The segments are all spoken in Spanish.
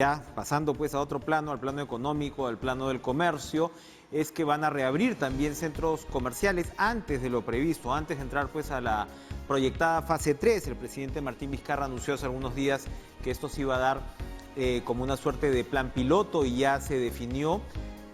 Ya pasando pues a otro plano, al plano económico, al plano del comercio, es que van a reabrir también centros comerciales antes de lo previsto, antes de entrar pues a la proyectada fase 3. El presidente Martín Vizcarra anunció hace algunos días que esto se iba a dar como una suerte de plan piloto y ya se definió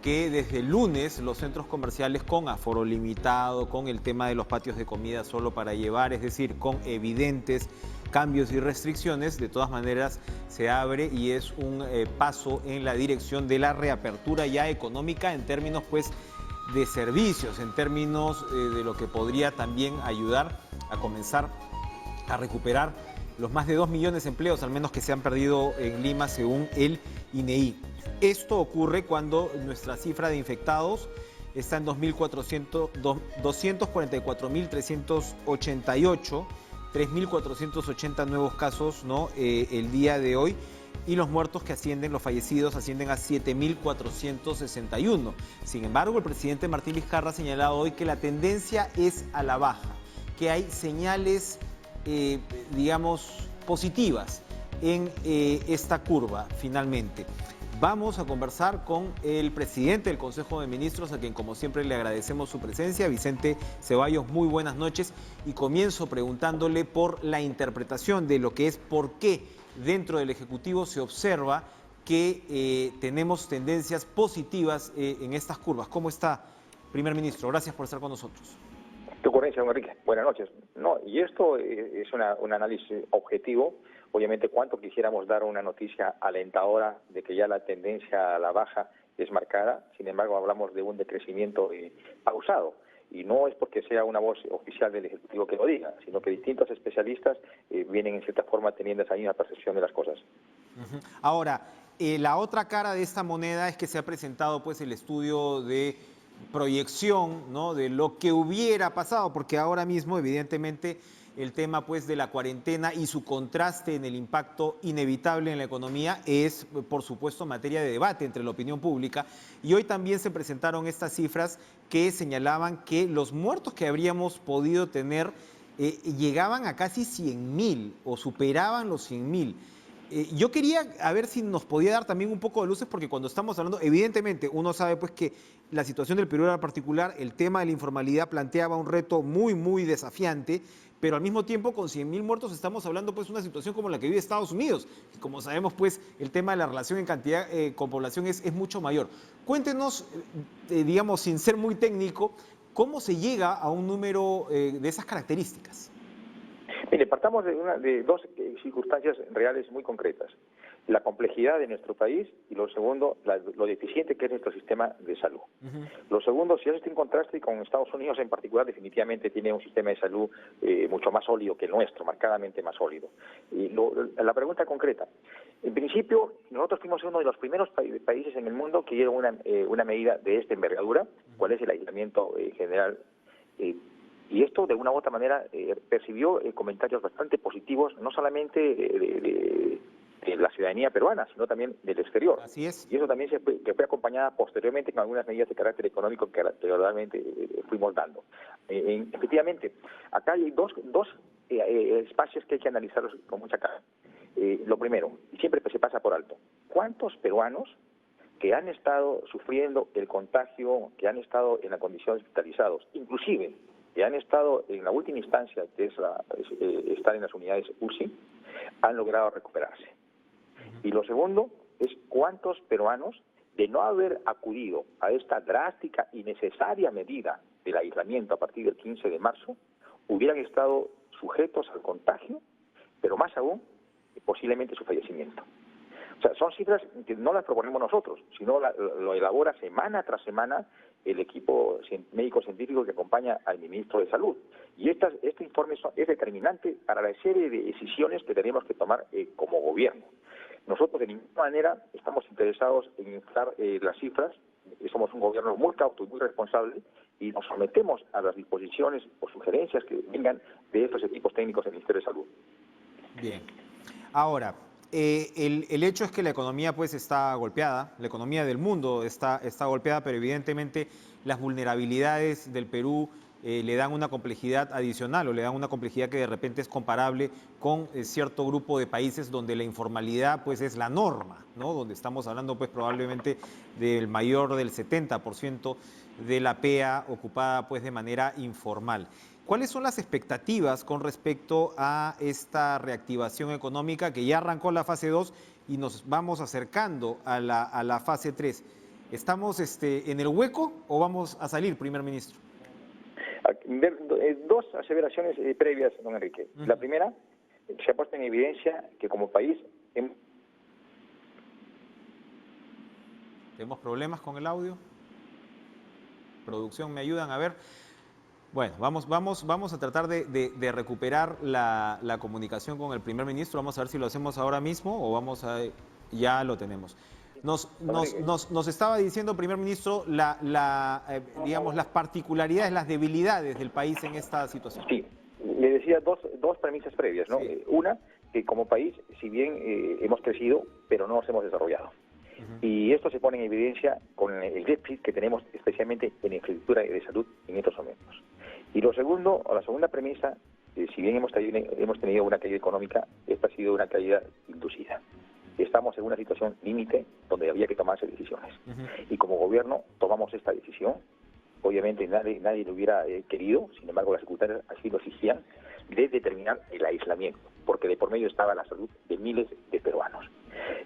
que desde el lunes los centros comerciales con aforo limitado, con el tema de los patios de comida solo para llevar, es decir, con evidentes cambios y restricciones, de todas maneras se abre y es un paso en la dirección de la reapertura ya económica en términos pues de servicios, en términos de lo que podría también ayudar a comenzar a recuperar los más de 2 millones de empleos, al menos que se han perdido en Lima según el INEI. Esto ocurre cuando nuestra cifra de infectados está en 244.388, 3.480 nuevos casos, ¿no? El día de hoy, y los muertos que ascienden, los fallecidos ascienden a 7.461. Sin embargo, el presidente Martín Vizcarra ha señalado hoy que la tendencia es a la baja, que hay señales, digamos, positivas en esta curva, finalmente. Vamos a conversar con el presidente del Consejo de Ministros, a quien como siempre le agradecemos su presencia, Vicente Ceballos. Muy buenas noches, y comienzo preguntándole por la interpretación de lo que es por qué dentro del Ejecutivo se observa que tenemos tendencias positivas en estas curvas. ¿Cómo está, primer ministro? Gracias por estar con nosotros. Tu ocurrencia, don Enrique. Buenas noches. No, y esto es un análisis objetivo. Obviamente, cuánto quisiéramos dar una noticia alentadora de que ya la tendencia a la baja es marcada. Sin embargo, hablamos de un decrecimiento pausado. Y no es porque sea una voz oficial del Ejecutivo que lo diga, sino que distintos especialistas vienen en cierta forma teniendo esa misma percepción de las cosas. Ahora, la otra cara de esta moneda es que se ha presentado pues el estudio de proyección, ¿no?, de lo que hubiera pasado, porque ahora mismo evidentemente el tema pues de la cuarentena y su contraste en el impacto inevitable en la economía es por supuesto materia de debate entre la opinión pública, y hoy también se presentaron estas cifras que señalaban que los muertos que habríamos podido tener llegaban a casi 100.000 o superaban los 100.000. Yo quería a ver si nos podía dar también un poco de luces, porque cuando estamos hablando, evidentemente uno sabe pues que la situación del Perú era particular, el tema de la informalidad planteaba un reto muy desafiante, pero al mismo tiempo con 100.000 muertos estamos hablando pues de una situación como la que vive Estados Unidos. Como sabemos pues el tema de la relación en cantidad con población es mucho mayor. Cuéntenos, digamos sin ser muy técnico, ¿cómo se llega a un número de esas características? Mire, partamos de dos circunstancias reales muy concretas. La complejidad de nuestro país y lo segundo, lo deficiente que es nuestro sistema de salud. Lo segundo, si hace este en contraste con Estados Unidos en particular, definitivamente tiene un sistema de salud mucho más sólido que el nuestro, marcadamente más sólido. Y la pregunta concreta. En principio, nosotros fuimos uno de los primeros países en el mundo que dieron una medida de esta envergadura, cuál es el aislamiento general. Y esto, de una u otra manera, percibió comentarios bastante positivos, no solamente de la ciudadanía peruana, sino también del exterior. Así es. Y eso también que fue acompañada posteriormente con algunas medidas de carácter económico que realmente fuimos dando. Efectivamente, acá hay dos espacios que hay que analizarlos con mucha calma. Lo primero, y siempre se pasa por alto, ¿cuántos peruanos que han estado sufriendo el contagio, que han estado en la condición de hospitalizados, inclusive que han estado en la última instancia, que es estar en las unidades UCI, han logrado recuperarse? Y lo segundo es cuántos peruanos, de no haber acudido a esta drástica y necesaria medida del aislamiento a partir del 15 de marzo, hubieran estado sujetos al contagio, pero más aún, posiblemente su fallecimiento. O sea, son cifras que no las proponemos nosotros, sino lo elabora semana tras semana el equipo médico-científico que acompaña al ministro de Salud. Y este informe es determinante para la serie de decisiones que tenemos que tomar como gobierno. Nosotros de ninguna manera estamos interesados en inflar las cifras, somos un gobierno muy cauto y muy responsable y nos sometemos a las disposiciones o sugerencias que vengan de estos equipos técnicos del Ministerio de Salud. Bien. Ahora, el hecho es que la economía pues está golpeada, la economía del mundo está golpeada, pero evidentemente las vulnerabilidades del Perú le dan una complejidad adicional o le dan una complejidad que de repente es comparable con cierto grupo de países donde la informalidad pues es la norma, ¿no? Donde estamos hablando pues probablemente del mayor del 70% de la PEA ocupada pues de manera informal. ¿Cuáles son las expectativas con respecto a esta reactivación económica que ya arrancó la fase 2 y nos vamos acercando a la fase 3? ¿Estamos en el hueco o vamos a salir, primer ministro? Dos aseveraciones previas, don Enrique. La primera, se ha puesto en evidencia que como país... ¿Tenemos problemas con el audio? Producción, ¿me ayudan? A ver. Bueno, vamos a tratar de recuperar la comunicación con el primer ministro. Vamos a ver si lo hacemos ahora mismo o vamos a... Ya lo tenemos. Nos estaba diciendo, primer ministro, digamos, las particularidades, las debilidades del país en esta situación. Sí, le decía dos premisas previas, ¿no? Sí. Una, que como país, si bien hemos crecido, pero no nos hemos desarrollado. Y esto se pone en evidencia con el déficit que tenemos especialmente en infraestructura de salud en estos momentos. Y la segunda premisa, si bien hemos tenido una caída económica, esta ha sido una caída inducida. Estamos en una situación límite donde había que tomarse decisiones. Y como gobierno tomamos esta decisión. Obviamente nadie lo hubiera querido, sin embargo las circunstancias así lo exigían, de determinar el aislamiento, porque de por medio estaba la salud de miles de peruanos.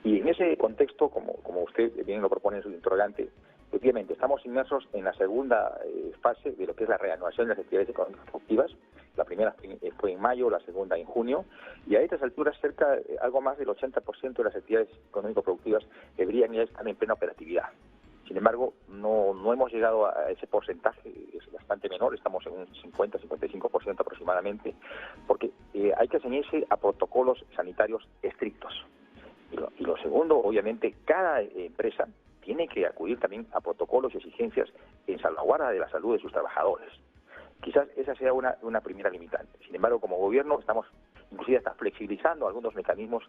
Y en ese contexto, como usted bien lo propone en su interrogante, efectivamente estamos inmersos en la segunda fase de lo que es la reanudación de las actividades económicas productivas. La primera fue en mayo, la segunda en junio, y a estas alturas algo más del 80% de las actividades económico-productivas deberían ya estar en plena operatividad. Sin embargo, no hemos llegado a ese porcentaje, es bastante menor, estamos en un 50-55% aproximadamente, porque hay que ceñirse a protocolos sanitarios estrictos. Y lo segundo, obviamente, cada empresa tiene que acudir también a protocolos y exigencias en salvaguarda de la salud de sus trabajadores. Quizás esa sea una primera limitante. Sin embargo, como gobierno estamos inclusive hasta flexibilizando algunos mecanismos,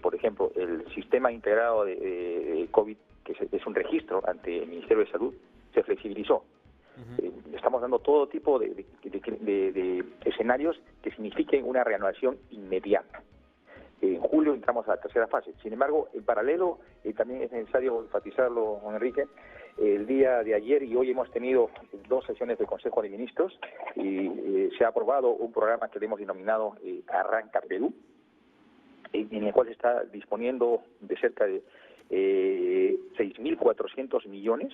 por ejemplo, el sistema integrado de COVID, que es un registro ante el Ministerio de Salud, se flexibilizó. Estamos dando todo tipo de escenarios que signifiquen una reanudación inmediata. En julio entramos a la tercera fase. Sin embargo, en paralelo, también es necesario enfatizarlo, don Enrique, el día de ayer y hoy hemos tenido 2 sesiones del Consejo de Ministros y se ha aprobado un programa que le hemos denominado Arranca Perú, en el cual se está disponiendo de cerca de 6.400 millones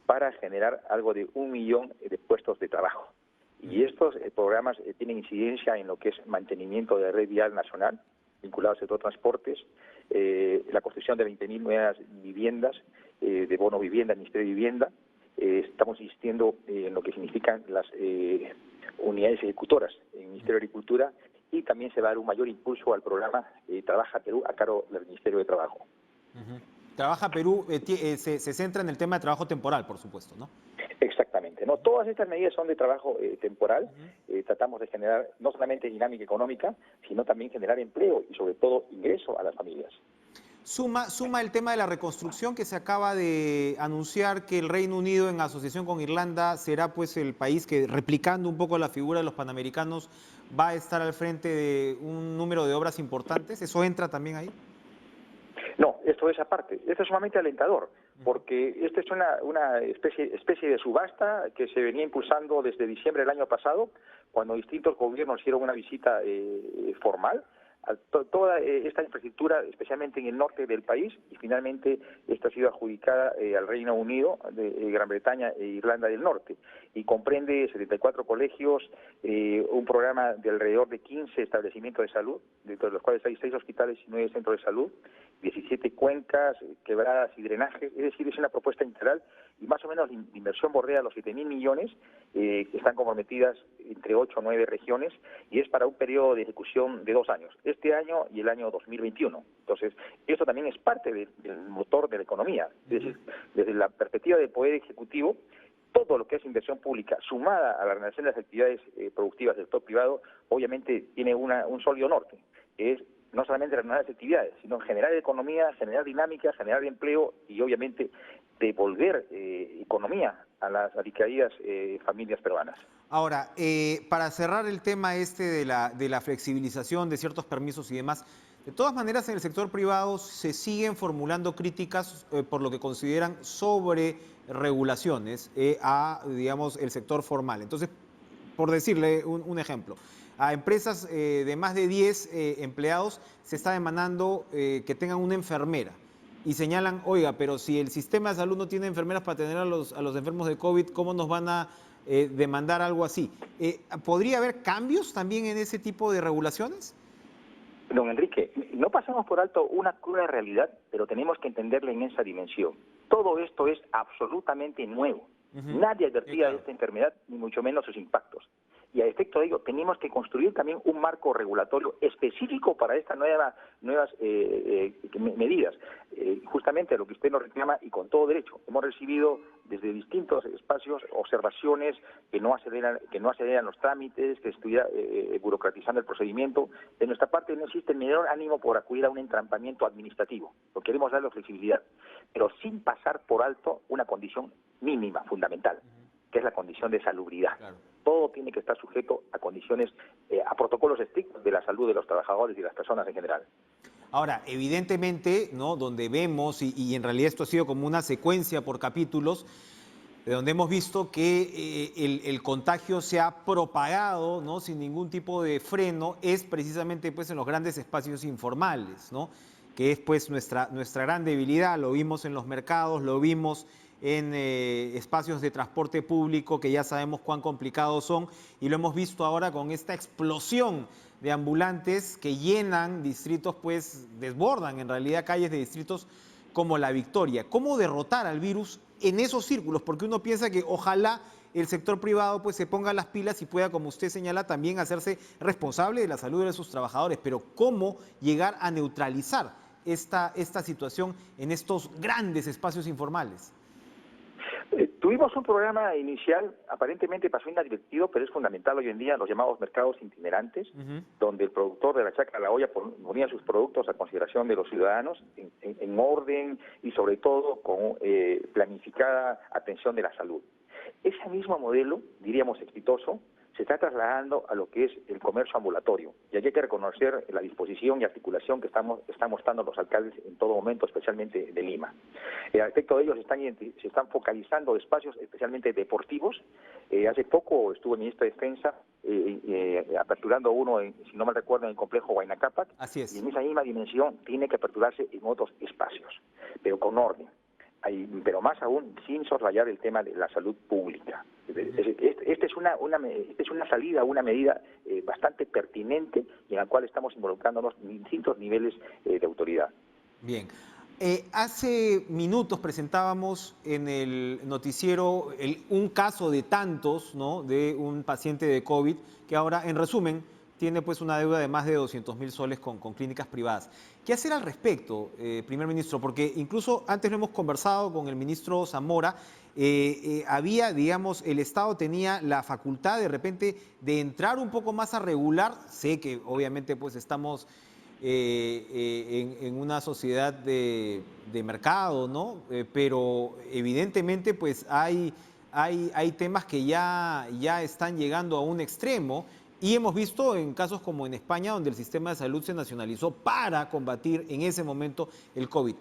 para generar algo de 1 millón de puestos de trabajo. Y estos programas tienen incidencia en lo que es mantenimiento de red vial nacional, vinculado al sector transportes, la construcción de 20.000 nuevas viviendas, de bono vivienda, Ministerio de Vivienda. Estamos insistiendo en lo que significan las unidades ejecutoras en el Ministerio de Agricultura y también se va a dar un mayor impulso al programa Trabaja Perú a cargo del Ministerio de Trabajo. Trabaja Perú se centra en el tema de trabajo temporal, por supuesto, ¿no? Exactamente, ¿no? Todas estas medidas son de trabajo temporal. Tratamos de generar no solamente dinámica económica, sino también generar empleo y sobre todo ingreso a las familias. Suma el tema de la reconstrucción que se acaba de anunciar que el Reino Unido en asociación con Irlanda será pues el país que, replicando un poco la figura de los panamericanos, va a estar al frente de un número de obras importantes. ¿Eso entra también ahí? No, esto es aparte. Esto es sumamente alentador, porque esta es una especie de subasta que se venía impulsando desde diciembre del año pasado, cuando distintos gobiernos hicieron una visita formal a toda esta infraestructura, especialmente en el norte del país, y finalmente esta ha sido adjudicada al Reino Unido, de Gran Bretaña e Irlanda del Norte, y comprende 74 colegios, un programa de alrededor de 15 establecimientos de salud, dentro de los cuales hay 6 hospitales y 9 centros de salud, 17 cuencas, quebradas y drenajes, es decir, es una propuesta integral y más o menos la inversión bordea los 7.000 millones que están comprometidas entre 8 o 9 regiones y es para un periodo de ejecución de 2 años, este año y el año 2021. Entonces, esto también es parte del motor de la economía, es decir, desde la perspectiva del Poder Ejecutivo, todo lo que es inversión pública sumada a la renovación de las actividades productivas del sector privado, obviamente tiene un sólido norte, que es no solamente renovar las actividades, sino generar economía, generar dinámica, generar empleo y obviamente devolver economía a las alicaídas familias peruanas. Ahora, para cerrar el tema este de la flexibilización de ciertos permisos y demás, de todas maneras en el sector privado se siguen formulando críticas por lo que consideran sobre regulaciones a, digamos, el sector formal. Entonces, por decirle un ejemplo, a empresas de más de 10 empleados se está demandando que tengan una enfermera y señalan, oiga, pero si el sistema de salud no tiene enfermeras para atender a los enfermos de COVID, ¿cómo nos van a demandar algo así? ¿Podría haber cambios también en ese tipo de regulaciones? Don Enrique, no pasamos por alto una cruda realidad, pero tenemos que entenderla en esa dimensión. Todo esto es absolutamente nuevo. Nadie advertía Claro. de esta enfermedad, ni mucho menos sus impactos. Y a efecto de ello, tenemos que construir también un marco regulatorio específico para estas nuevas medidas. Justamente lo que usted nos reclama, y con todo derecho. Hemos recibido desde distintos espacios observaciones que no aceleran los trámites, que estuviera burocratizando el procedimiento. De nuestra parte no existe el menor ánimo por acudir a un entrampamiento administrativo. Lo queremos darle flexibilidad, pero sin pasar por alto una condición mínima, fundamental, que es la condición de salubridad. Claro. Todo tiene que estar sujeto a condiciones, a protocolos estrictos de la salud de los trabajadores y de las personas en general. Ahora, evidentemente, ¿no? Donde vemos, y en realidad esto ha sido como una secuencia por capítulos, de donde hemos visto que el contagio se ha propagado, ¿no? Sin ningún tipo de freno, es precisamente pues, en los grandes espacios informales, ¿no? Que es pues nuestra gran debilidad. Lo vimos en los mercados, lo vimos en espacios de transporte público que ya sabemos cuán complicados son, y lo hemos visto ahora con esta explosión de ambulantes que llenan distritos, pues desbordan en realidad calles de distritos como La Victoria. ¿Cómo derrotar al virus en esos círculos? Porque uno piensa que ojalá el sector privado pues se ponga las pilas y pueda, como usted señala, también hacerse responsable de la salud de sus trabajadores. Pero ¿cómo llegar a neutralizar esta situación en estos grandes espacios informales? Tuvimos un programa inicial, aparentemente pasó inadvertido, pero es fundamental hoy en día, los llamados mercados itinerantes, donde el productor de la chacra La Olla ponía sus productos a consideración de los ciudadanos en orden y sobre todo con planificada atención de la salud. Ese mismo modelo, diríamos exitoso, se está trasladando a lo que es el comercio ambulatorio. Y aquí hay que reconocer la disposición y articulación que están mostrando los alcaldes en todo momento, especialmente de Lima. A efecto de ellos se están focalizando espacios especialmente deportivos. Hace poco estuvo el ministro de Defensa aperturando uno, si no mal recuerdo, en el complejo Huayna Cápac. Así es. Y en esa misma dimensión tiene que aperturarse en otros espacios, pero con orden. Pero más aún sin soslayar el tema de la salud pública. Esta es una salida, una medida bastante pertinente y en la cual estamos involucrándonos en distintos niveles de autoridad. Bien. Hace minutos presentábamos en el noticiero un caso de tantos, ¿no? De un paciente de COVID que ahora, en resumen, tiene pues una deuda de más de 200.000 soles con clínicas privadas. ¿Qué hacer al respecto, primer ministro? Porque incluso antes lo hemos conversado con el ministro Zamora, había, digamos, el Estado tenía la facultad de repente de entrar un poco más a regular. Sé que obviamente pues estamos en una sociedad de mercado, ¿no? Pero evidentemente pues hay temas que ya están llegando a un extremo. Y hemos visto en casos como en España, donde el sistema de salud se nacionalizó para combatir en ese momento el COVID.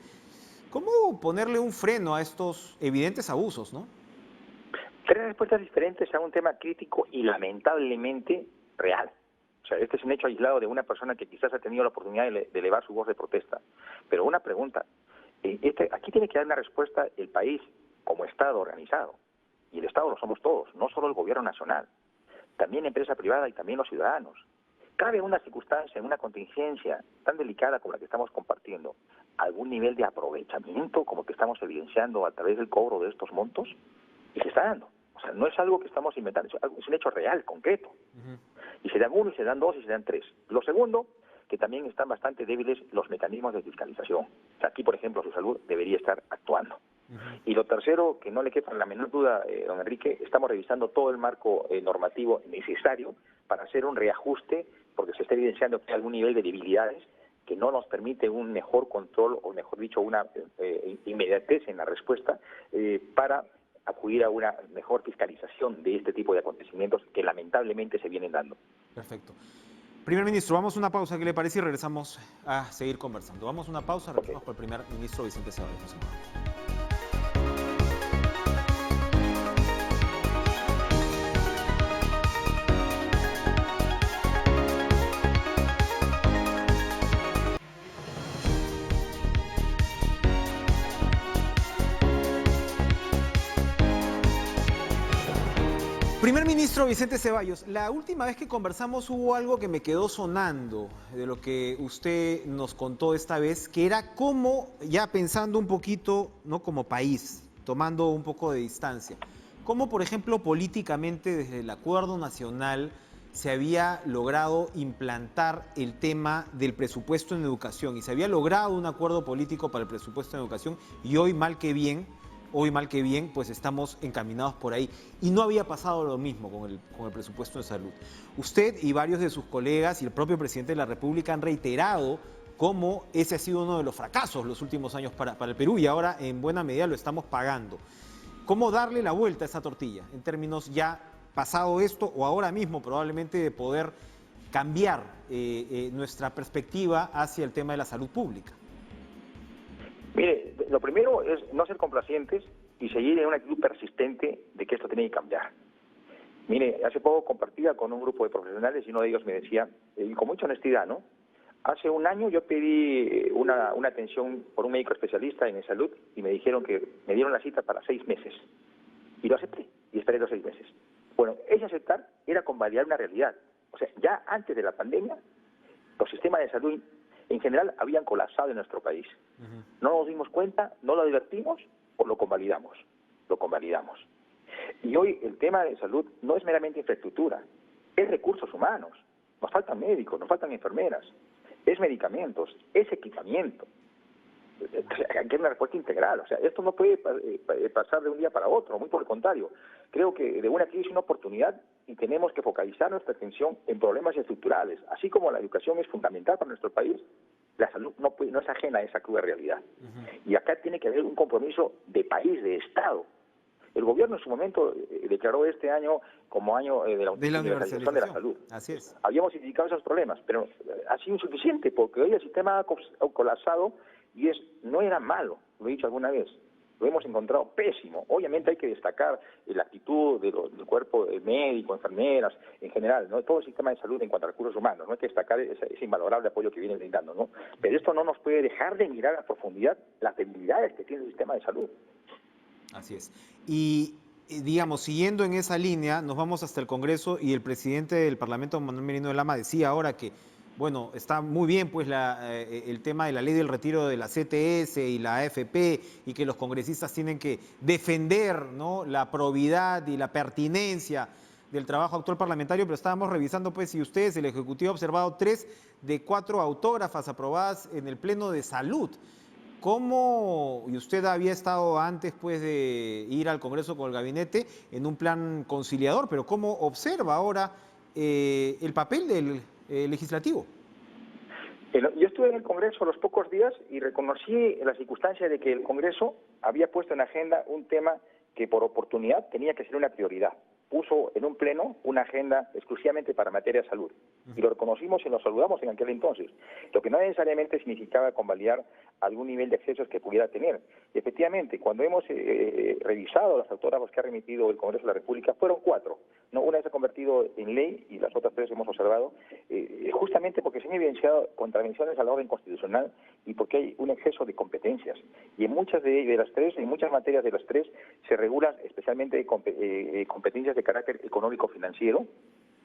¿Cómo ponerle un freno a estos evidentes abusos, no? Tres respuestas diferentes a un tema crítico y lamentablemente real. O sea, este es un hecho aislado de una persona que quizás ha tenido la oportunidad de elevar su voz de protesta. Pero una pregunta, aquí tiene que dar una respuesta el país como Estado organizado. Y el Estado lo somos todos, no solo el gobierno nacional. También la empresa privada y también los ciudadanos. ¿Cabe en una circunstancia, en una contingencia tan delicada como la que estamos compartiendo, algún nivel de aprovechamiento como que estamos evidenciando a través del cobro de estos montos? Y se está dando. O sea, no es algo que estamos inventando, es un hecho real, concreto. Y se dan uno, y se dan dos, y se dan tres. Lo segundo, que también están bastante débiles los mecanismos de fiscalización. O sea, aquí, por ejemplo, su salud debería estar actuando. Y lo tercero, que no le quepa la menor duda, don Enrique, estamos revisando todo el marco normativo necesario para hacer un reajuste, porque se está evidenciando que hay algún nivel de debilidades que no nos permite un mejor control, o mejor dicho, una inmediatez en la respuesta para acudir a una mejor fiscalización de este tipo de acontecimientos que lamentablemente se vienen dando. Perfecto. Primer ministro, vamos a una pausa, ¿qué le parece? Y regresamos a seguir conversando. Vamos a una pausa, regresamos con el primer ministro Vicente Ceballos. Primer ministro Vicente Ceballos, la última vez que conversamos hubo algo que me quedó sonando de lo que usted nos contó esta vez, que era cómo, ya pensando un poquito, ¿no?, como país, tomando un poco de distancia, cómo, por ejemplo, políticamente desde el Acuerdo Nacional se había logrado implantar el tema del presupuesto en educación y se había logrado un acuerdo político para el presupuesto en educación y hoy mal que bien, pues estamos encaminados por ahí. Y no había pasado lo mismo con el presupuesto de salud. Usted y varios de sus colegas y el propio presidente de la República han reiterado cómo ese ha sido uno de los fracasos los últimos años para el Perú y ahora en buena medida lo estamos pagando. ¿Cómo darle la vuelta a esa tortilla en términos ya pasado esto o ahora mismo probablemente de poder cambiar nuestra perspectiva hacia el tema de la salud pública? Mire, lo primero es no ser complacientes y seguir en una actitud persistente de que esto tiene que cambiar. Mire, hace poco compartía con un grupo de profesionales y uno de ellos me decía, y con mucha honestidad, ¿no? Hace un año yo pedí una atención por un médico especialista en salud y me dijeron que me dieron la cita para 6 meses. Y lo acepté y esperé los 6 meses. Bueno, ese aceptar era convalidar una realidad. O sea, ya antes de la pandemia, los sistemas de salud en general habían colapsado en nuestro país. No nos dimos cuenta, no lo advertimos o lo convalidamos. Lo convalidamos. Y hoy el tema de salud no es meramente infraestructura, es recursos humanos. Nos faltan médicos, nos faltan enfermeras, es medicamentos, es equipamiento. Hay una respuesta integral. O sea, esto no puede pasar de un día para otro, muy por el contrario. Creo que de una crisis es una oportunidad y tenemos que focalizar nuestra atención en problemas estructurales. Así como la educación es fundamental para nuestro país, la salud no es ajena a esa cruda realidad. Y acá tiene que haber un compromiso de país, de Estado. El gobierno en su momento declaró este año como año de la universalización de la salud. Así es. Habíamos identificado esos problemas, pero ha sido insuficiente porque hoy el sistema ha colapsado y no era malo, lo he dicho alguna vez. Lo hemos encontrado pésimo. Obviamente hay que destacar la actitud del cuerpo médico, enfermeras, en general, ¿no? Todo el sistema de salud en cuanto a recursos humanos, no hay que destacar ese invalorable apoyo que vienen brindando, ¿no? Pero esto no nos puede dejar de mirar a profundidad las debilidades que tiene el sistema de salud. Así es. Y digamos, siguiendo en esa línea, nos vamos hasta el Congreso y el presidente del Parlamento, Manuel Merino de Lama, decía ahora que, bueno, está muy bien pues el tema de la ley del retiro de la CTS y la AFP y que los congresistas tienen que defender, ¿no?, la probidad y la pertinencia del trabajo actual parlamentario, pero estábamos revisando pues si ustedes, el Ejecutivo, ha observado 3 de 4 autógrafas aprobadas en el Pleno de Salud. ¿Cómo, y usted había estado antes pues de ir al Congreso con el gabinete en un plan conciliador, pero cómo observa ahora el papel del legislativo? Yo estuve en el Congreso a los pocos días y reconocí la circunstancia de que el Congreso había puesto en agenda un tema que por oportunidad tenía que ser una prioridad. Puso en un pleno una agenda exclusivamente para materia de salud. Y lo reconocimos y lo saludamos en aquel entonces. Lo que no necesariamente significaba convalidar algún nivel de excesos que pudiera tener. Y efectivamente, cuando hemos revisado las autógrafas que ha remitido el Congreso de la República, fueron 4. ¿No? Una se ha convertido en ley y las otras 3 hemos observado, justamente porque se han evidenciado contravenciones al orden constitucional y porque hay un exceso de competencias. Y en muchas de las 3, en muchas materias de las 3, se regulan especialmente competencias de carácter económico-financiero,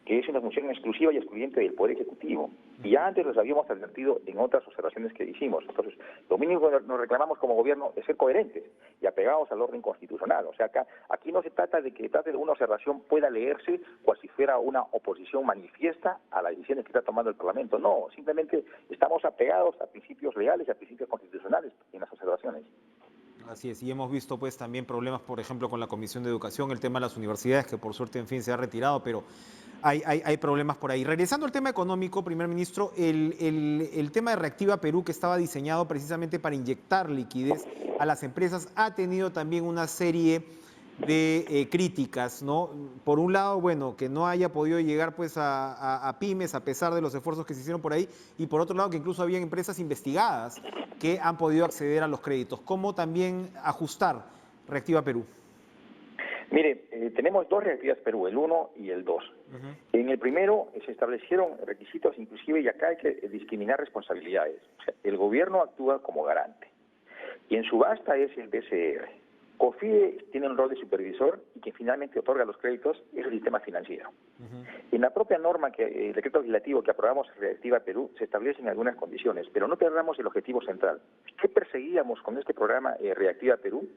que es una función exclusiva y excluyente del Poder Ejecutivo. Y ya antes los habíamos advertido en otras observaciones que hicimos. Entonces, lo mínimo que nos reclamamos como gobierno es ser coherentes y apegados al orden constitucional. O sea, aquí no se trata de que detrás de una observación pueda leerse cual si fuera una oposición manifiesta a las decisiones que está tomando el Parlamento. No, simplemente estamos apegados a principios legales y a principios constitucionales en las observaciones. Así es, y hemos visto pues también problemas, por ejemplo, con la Comisión de Educación, el tema de las universidades, que por suerte, en fin, se ha retirado, pero hay problemas por ahí. Regresando al tema económico, primer ministro, el tema de Reactiva Perú, que estaba diseñado precisamente para inyectar liquidez a las empresas, ha tenido también una serie de críticas, ¿no? Por un lado, bueno, que no haya podido llegar pues a pymes a pesar de los esfuerzos que se hicieron por ahí, y por otro lado que incluso había empresas investigadas que han podido acceder a los créditos. ¿Cómo también ajustar Reactiva Perú? Mire, tenemos dos Reactivas Perú, el 1 y el 2. En el primero se establecieron requisitos inclusive, y acá hay que discriminar responsabilidades. O sea, el gobierno actúa como garante. Y en subasta es el BCR. COFIDE tiene un rol de supervisor y quien finalmente otorga los créditos es el sistema financiero. En la propia norma, el decreto legislativo que aprobamos en Reactiva Perú, se establecen algunas condiciones, pero no perdamos el objetivo central. ¿Qué perseguíamos con este programa Reactiva Perú?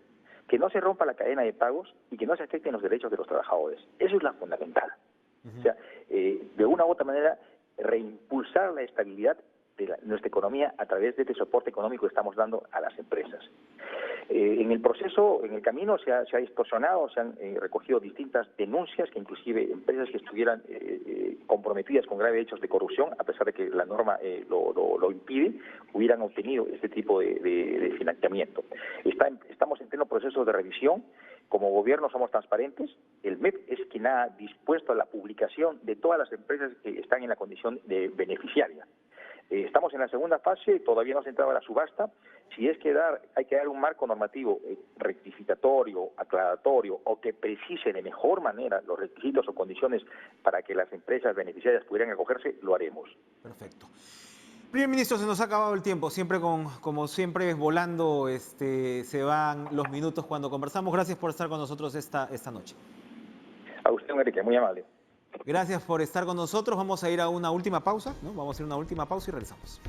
Que no se rompa la cadena de pagos y que no se afecten los derechos de los trabajadores. Eso es la fundamental. O sea, de una u otra manera, reimpulsar la estabilidad de nuestra economía a través de este soporte económico que estamos dando a las empresas. En el proceso, en el camino, se ha distorsionado, se han recogido distintas denuncias que inclusive empresas que estuvieran comprometidas con graves hechos de corrupción, a pesar de que la norma lo impide, hubieran obtenido este tipo de financiamiento. Estamos en pleno proceso de revisión. Como gobierno somos transparentes. El MEP es quien ha dispuesto a la publicación de todas las empresas que están en la condición de beneficiaria. Estamos en la segunda fase, todavía no se entraba a la subasta. Si es que hay que dar un marco normativo rectificatorio, aclaratorio o que precise de mejor manera los requisitos o condiciones para que las empresas beneficiarias pudieran acogerse, lo haremos. Perfecto. Primer ministro, se nos ha acabado el tiempo. Siempre como siempre volando se van los minutos cuando conversamos. Gracias por estar con nosotros esta noche. A usted, Enrique, muy amable. Gracias por estar con nosotros. Vamos a ir a una última pausa, ¿no? Vamos a hacer una última pausa y regresamos.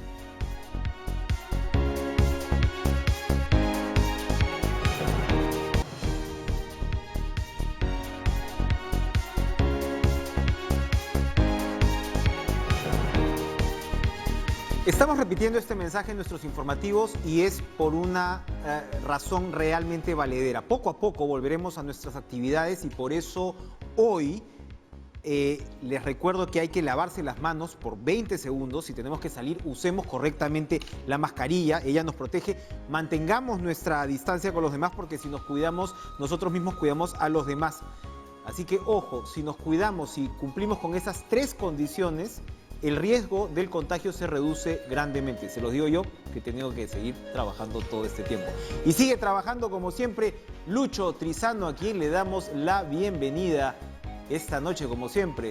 Estamos repitiendo este mensaje en nuestros informativos y es por una razón realmente valedera. Poco a poco volveremos a nuestras actividades y por eso hoy les recuerdo que hay que lavarse las manos por 20 segundos. Si tenemos que salir, usemos correctamente la mascarilla. Ella nos protege. Mantengamos nuestra distancia con los demás porque si nos cuidamos, nosotros mismos cuidamos a los demás. Así que, ojo, si nos cuidamos y cumplimos con esas 3 condiciones, el riesgo del contagio se reduce grandemente. Se los digo yo, que he tenido que seguir trabajando todo este tiempo. Y sigue trabajando, como siempre, Lucho Trizano, a quien le damos la bienvenida esta noche, como siempre.